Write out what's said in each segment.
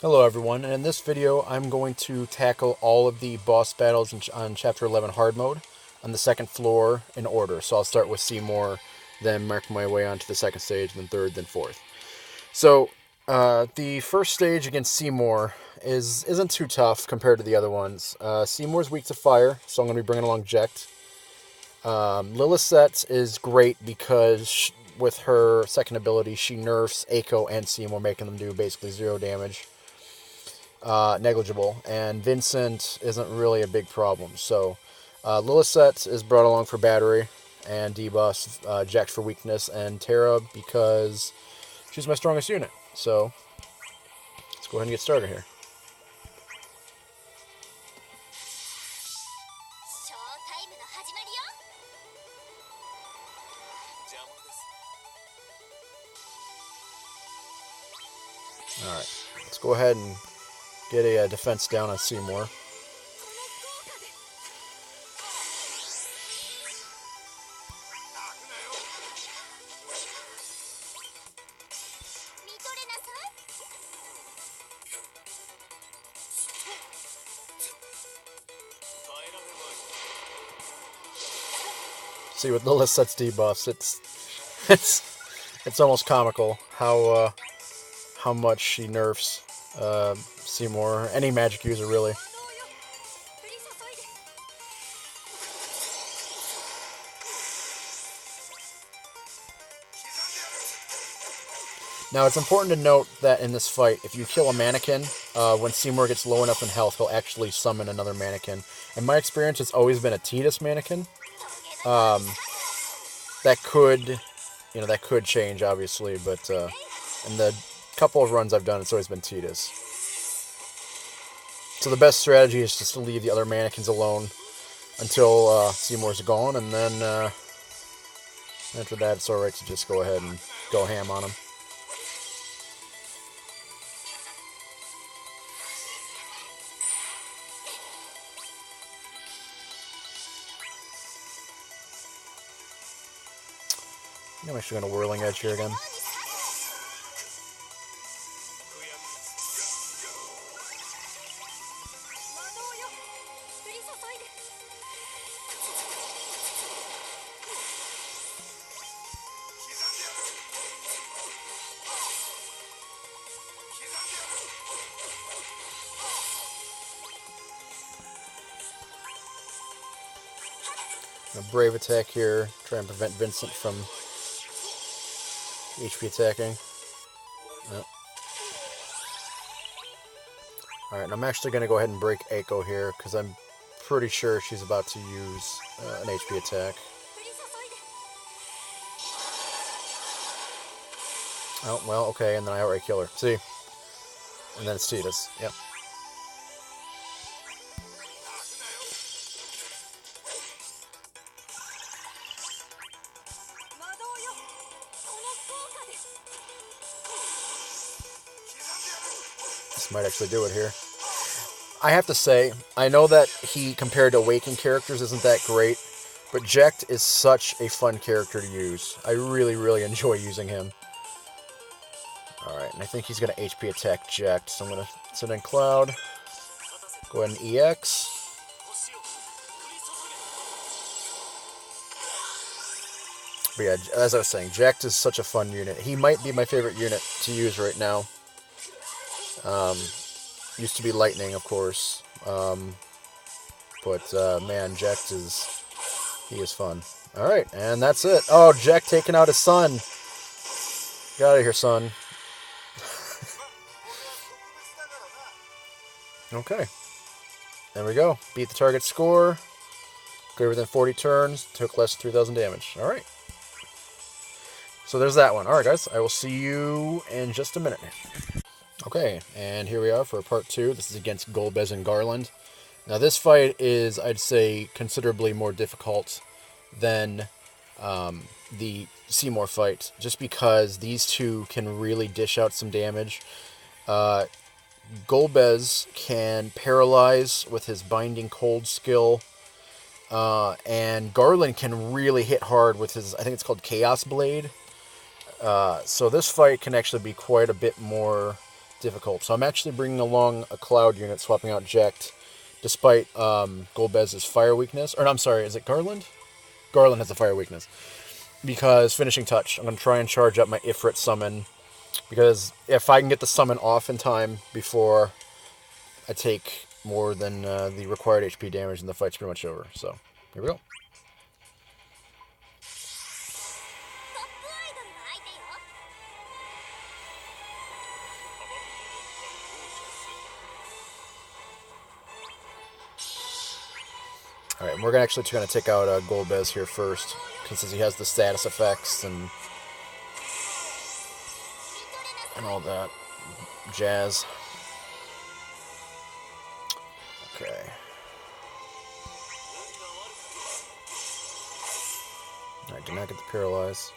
Hello everyone, and in this video I'm going to tackle all of the boss battles on Chapter 11 Hard Mode on the second floor in order. So I'll start with Seymour, then mark my way on to the second stage, then third, then fourth. So the first stage against Seymour isn't too tough compared to the other ones. Seymour's weak to fire, so I'm going to be bringing along Jekt. Lilithset is great because with her second ability she nerfs Eiko and Seymour, making them do basically 0 damage. Negligible, and Vincent isn't really a big problem. So Lilithset is brought along for battery and debuff, Jekt for weakness, and Terra because she's my strongest unit. So let's go ahead and get started here. Alright, let's go ahead and get a defense down on Seymour. See, with Lilithset's debuffs, it's almost comical how much she nerfs Seymour, any magic user really. Now, it's important to note that in this fight, if you kill a mannequin, when Seymour gets low enough in health, he'll actually summon another mannequin. In my experience, it's always been a Tidus mannequin. That could change, obviously, but in the couple of runs I've done, it's always been Tidus. So the best strategy is just to leave the other mannequins alone until Seymour's gone, and then after that, it's alright to just go ahead and go ham on him. I'm actually going to Whirling Edge here again. A Brave attack here, try and prevent Vincent from HP attacking. Yep. Alright, and I'm actually going to go ahead and break Eiko here, because I'm pretty sure she's about to use an HP attack. Oh, well, okay, and then I outright kill her. See? And then it's Tidus. Yep. This might actually do it here. I have to say, I know that he, compared to Awakened characters, isn't that great, but Jekt is such a fun character to use. I really, really enjoy using him. Alright, and I think he's going to HP attack Jekt, so I'm going to send in Cloud. Go ahead and EX. But yeah, as I was saying, Jekt is such a fun unit. He might be my favorite unit to use right now. Used to be Lightning, of course. Man, Jekt is fun. Alright, and that's it. Oh, Jekt taking out his son. Get out of here, son. Okay. There we go. Beat the target score. Greater than 40 turns. Took less than 3,000 damage. Alright. So there's that one. Alright, guys. I will see you in just a minute. Okay, and here we are for part 2. This is against Golbez and Garland. Now this fight is, I'd say, considerably more difficult than the Seymour fight, just because these two can really dish out some damage. Golbez can paralyze with his Binding Cold skill, and Garland can really hit hard with his, I think it's called Chaos Blade. So this fight can actually be quite a bit more difficult. So I'm actually bringing along a Cloud unit, swapping out Jekt, despite Golbez's fire weakness. Or no, I'm sorry, is it Garland? Garland has a fire weakness. Because Finishing Touch. I'm going to try and charge up my Ifrit summon. Because if I can get the summon off in time before I take more than the required HP damage, then the fight's pretty much over. So, here we go. Alright, we're actually going to take out Golbez here first, since he has the status effects and all that jazz. Okay. I did not get the paralyze.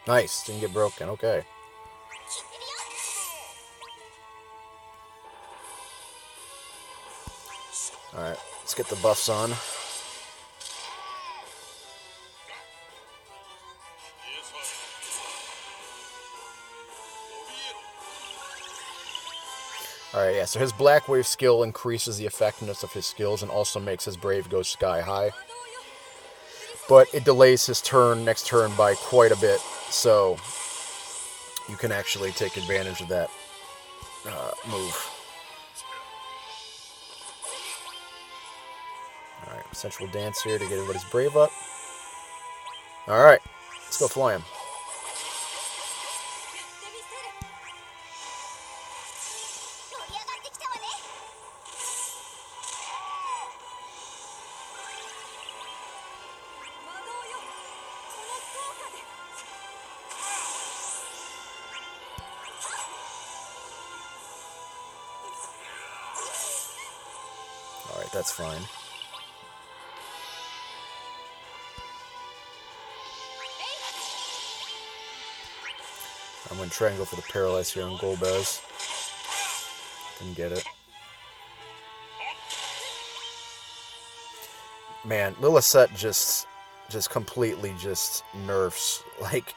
Nice, didn't get broken, okay. Alright, let's get the buffs on. Alright, yeah, so his Black Wave skill increases the effectiveness of his skills and also makes his Brave go sky high. But it delays his next turn by quite a bit, so you can actually take advantage of that move. Alright, Sensual Dance here to get everybody's Brave up. Alright, let's go fly him. Alright, that's fine. I'm going to try and go for the Paralyze here on Golbez. Didn't get it. Man, Lilithset just completely just nerfs, like,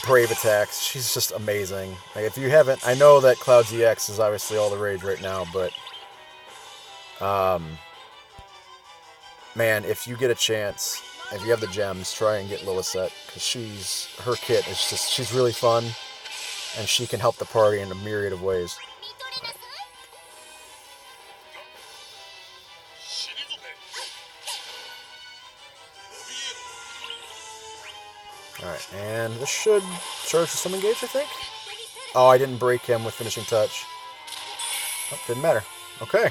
Brave attacks. She's just amazing. Like, if you haven't, I know that Cloud's EX is obviously all the rage right now, but man, if you get a chance, if you have the gems, try and get Lilithset, because her kit is just, she's really fun, and she can help the party in a myriad of ways. Alright, and this should charge for some engage, I think? Oh, I didn't break him with Finishing Touch. Oh, didn't matter. Okay.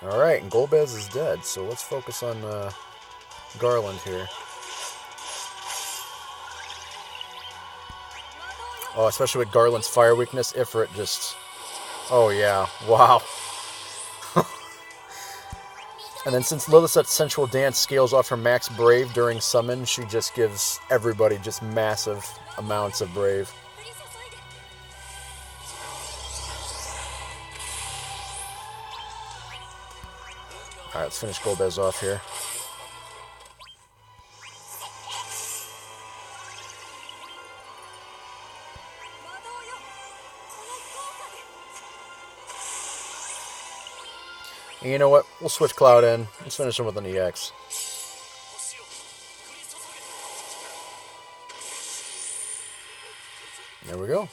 Alright, and Golbez is dead, so let's focus on Garland here. Oh, especially with Garland's fire weakness, Ifrit just... Oh yeah, wow. And then since Lilithset's Sensual Dance scales off her max Brave during summon, she just gives everybody just massive amounts of Brave. Alright, let's finish Golbez off here. And you know what? We'll switch Cloud in. Let's finish him with an EX. There we go.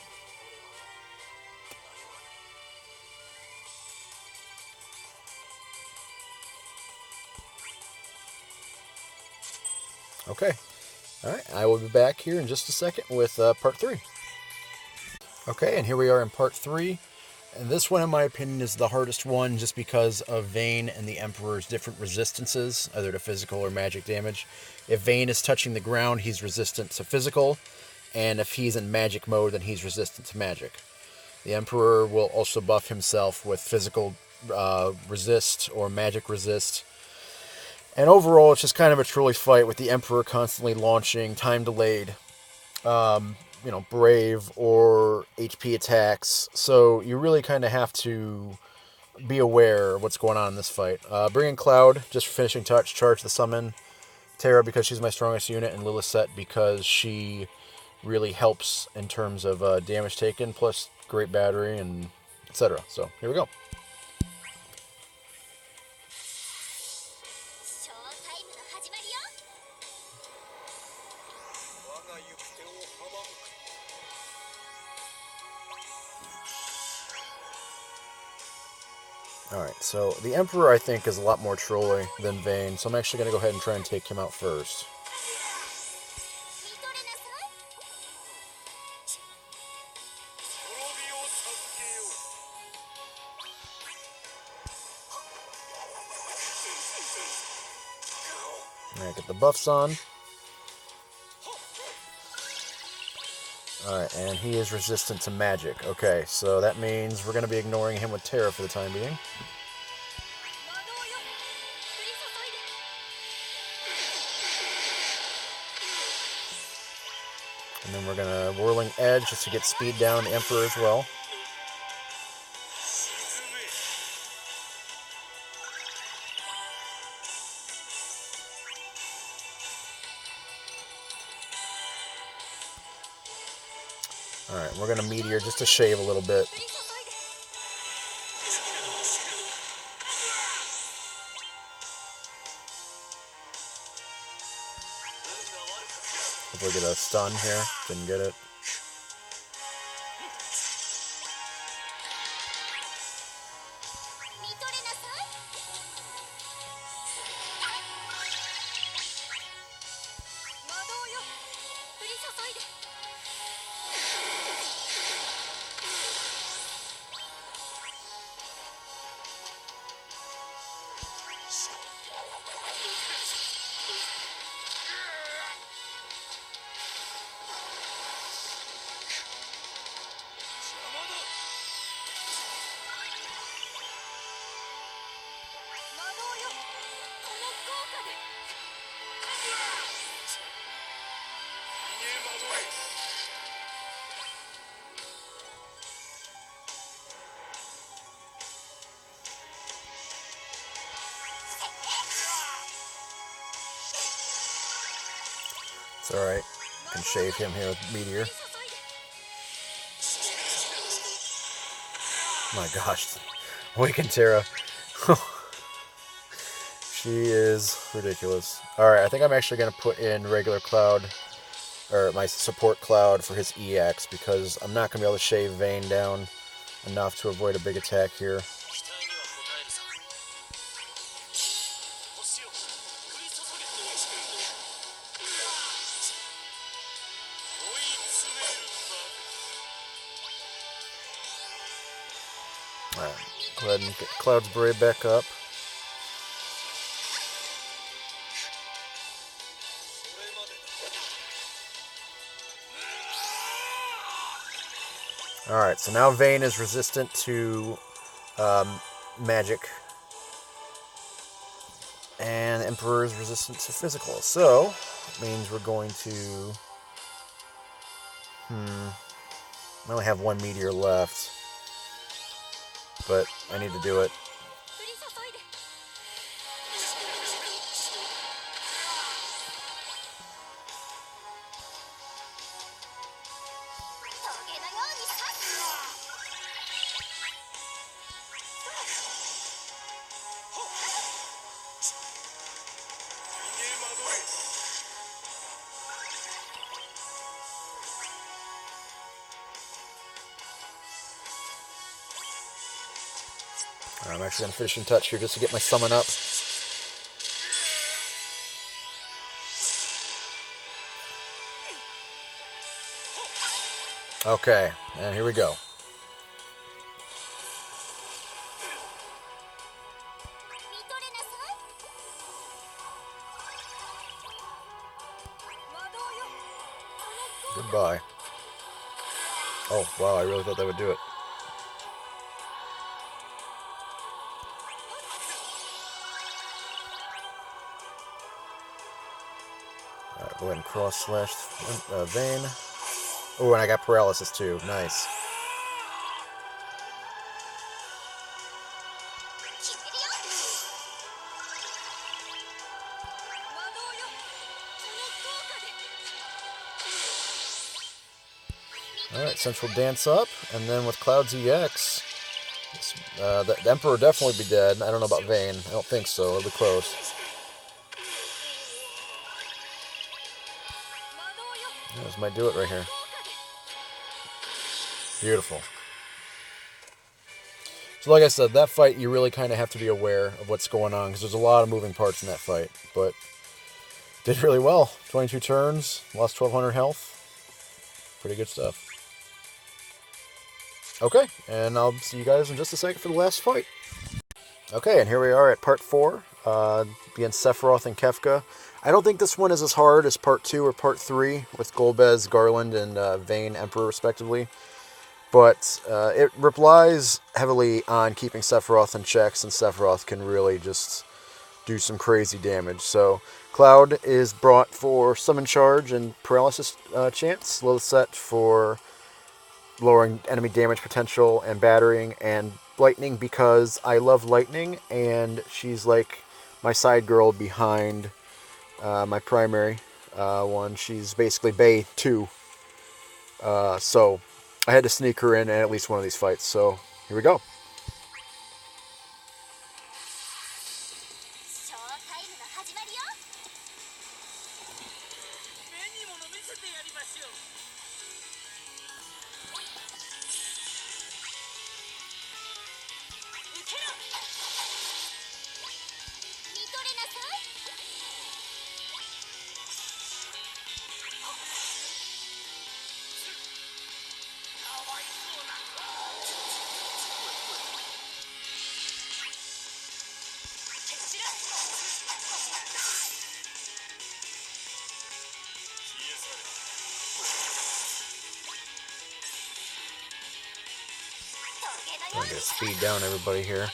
Okay. Alright, I will be back here in just a second with part 3. Okay, and here we are in part 3. And this one, in my opinion, is the hardest one just because of Vayne and the Emperor's different resistances, either to physical or magic damage. If Vayne is touching the ground, he's resistant to physical, and if he's in magic mode, then he's resistant to magic. The Emperor will also buff himself with physical resist or magic resist. And overall, it's just kind of a trolley fight with the Emperor constantly launching time delayed, brave or HP attacks. So you really kind of have to be aware of what's going on in this fight. Bringing Cloud, just for finishing touch, charge the summon. Terra because she's my strongest unit, and Lilith because she really helps in terms of damage taken, plus great battery and etc. So here we go. Alright, so the Emperor, I think, is a lot more trolly than Vayne, so I'm actually going to go ahead and try and take him out first. Alright, get the buffs on. Alright, and he is resistant to magic. Okay, so that means we're going to be ignoring him with Terra for the time being. And then we're going to Whirling Edge just to get speed down the Emperor as well. Alright, we're going to Meteor just to shave a little bit. Hopefully get a stun here. Didn't get it. It's alright. Can shave him here with Meteor. My gosh. Awaken Terra. She is ridiculous. Alright, I think I'm actually going to put in regular Cloud, or my support Cloud for his EX, because I'm not going to be able to shave Vayne down enough to avoid a big attack here. Alright, go ahead and get Cloud's Brave back up. Alright, so now Vayne is resistant to magic. And Emperor is resistant to physical. So, it means we're going to... I only have one Meteor left. But I need to do it. I'm actually going to finish in touch here just to get my summon up. Okay, and here we go. Goodbye. Oh, wow, I really thought that would do it. Alright, go ahead and cross slash Vayne. Oh, and I got paralysis too. Nice. Alright, Central Dance up, and then with Cloud's EX, the Emperor will definitely be dead. I don't know about Vayne. I don't think so. It'll be close. Yeah, this might do it right here. Beautiful. So like I said, that fight, you really kind of have to be aware of what's going on, because there's a lot of moving parts in that fight. But did really well. 22 turns, lost 1,200 health. Pretty good stuff. Okay, and I'll see you guys in just a second for the last fight. Okay, and here we are at part 4, against Sephiroth and Kefka. I don't think this one is as hard as part 2 or part 3, with Golbez, Garland, and Vayne, Emperor, respectively. But it relies heavily on keeping Sephiroth in check, since Sephiroth can really just do some crazy damage. So Cloud is brought for Summon Charge and Paralysis chance. Low set for lowering enemy damage potential and battering, and Lightning because I love Lightning, and she's like my side girl behind my primary one. She's basically Bay 2. So I had to sneak her in at least one of these fights, so here we go. I'm going to speed down everybody here.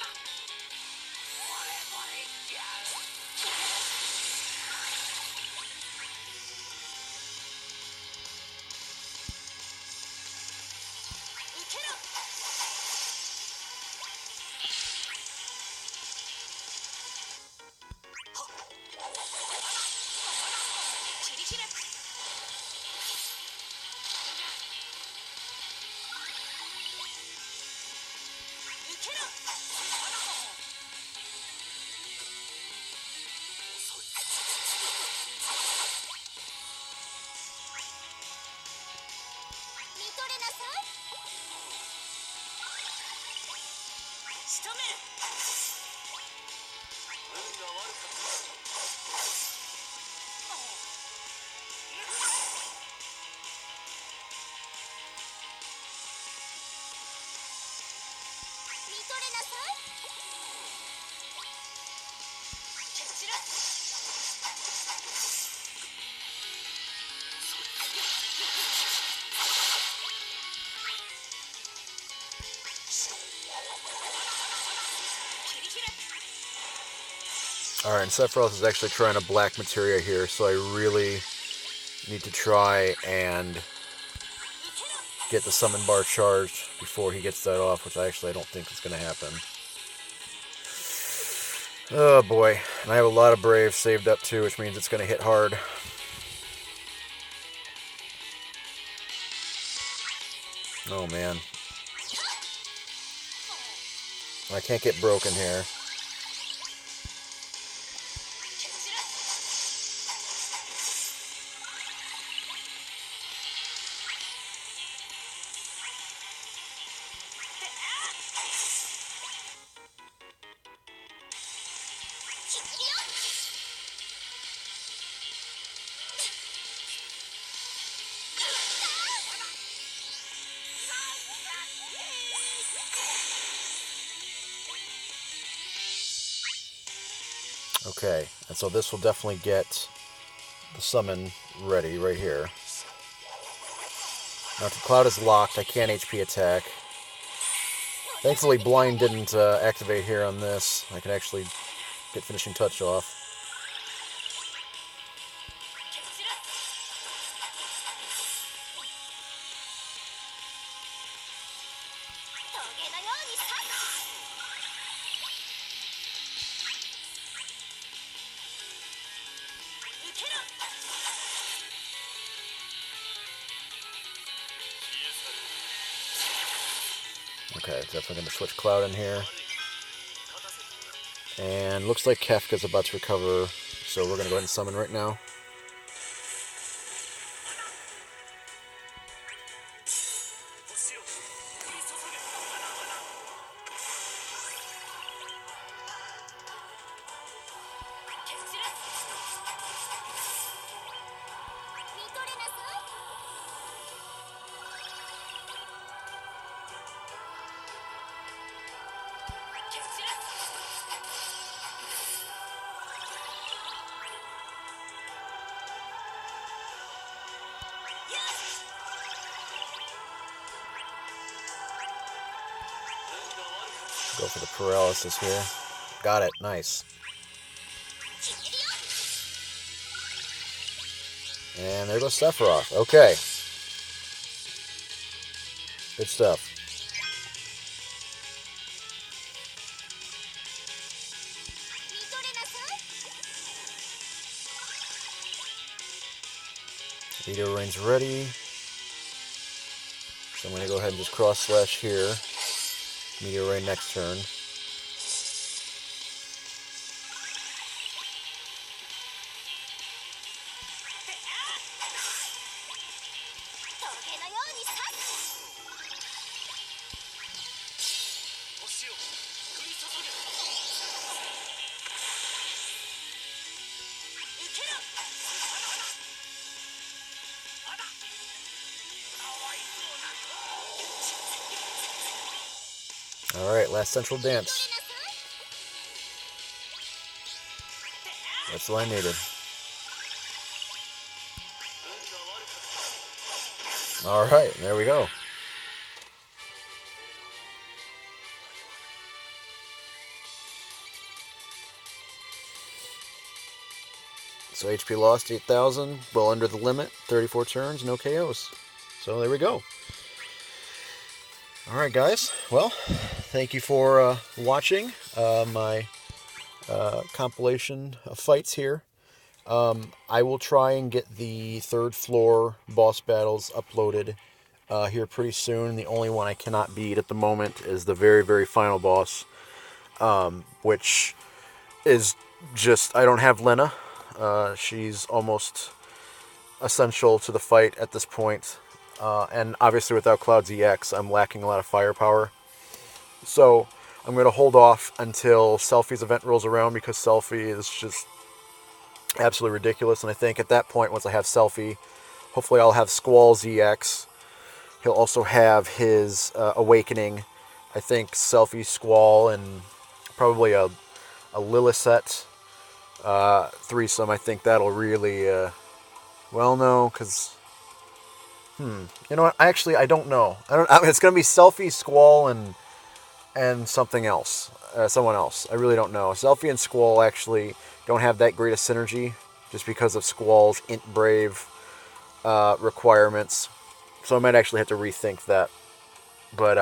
Alright, and Sephiroth is actually trying to black materia here, so I really need to try and get the summon bar charged before he gets that off, which I don't think is going to happen. Oh boy, and I have a lot of Brave saved up too, which means it's going to hit hard. Oh man. I can't get broken here. Okay, and so this will definitely get the summon ready right here. Now, if the cloud is locked, I can't HP attack. Thankfully, blind didn't activate here on this. I can actually get finishing touch off. Okay, definitely going to switch Cloud in here. And looks like Kefka's about to recover, so we're going to go ahead and summon right now. Go for the paralysis here. Got it. Nice. And there goes Sephiroth. Okay. Good stuff. Meteor Rain's ready. So I'm going to go ahead and just cross slash here. Meteor Rain next turn. Alright, last central dance. That's what I needed. Alright, there we go. So HP lost 8,000, well under the limit, 34 turns, no KOs. So there we go. Alright guys, well, thank you for watching my compilation of fights here. I will try and get the third floor boss battles uploaded here pretty soon. The only one I cannot beat at the moment is the very, very final boss, which is just, I don't have Lena. She's almost essential to the fight at this point. And obviously without Cloud's EX, I'm lacking a lot of firepower. So I'm going to hold off until Selphie's event rolls around, because Selphie is just absolutely ridiculous. And I think at that point, once I have Selphie, hopefully I'll have Squall's EX. He'll also have his Awakening. I think Selphie, Squall, and probably a Lillicet threesome. I think that'll really, well, no, because, you know what? Actually, I don't know. It's going to be Selphie, Squall, and something else, someone else. I really don't know. Selphie and Squall actually don't have that great a synergy, just because of Squall's Int Brave requirements. So I might actually have to rethink that. But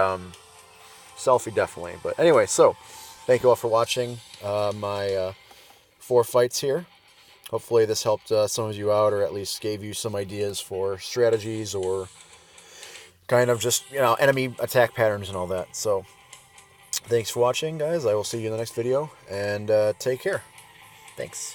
Selphie definitely. But anyway, so thank you all for watching my 4 fights here. Hopefully this helped some of you out, or at least gave you some ideas for strategies, or kind of just, you know, enemy attack patterns and all that. So thanks for watching, guys. I will see you in the next video, and take care. Thanks.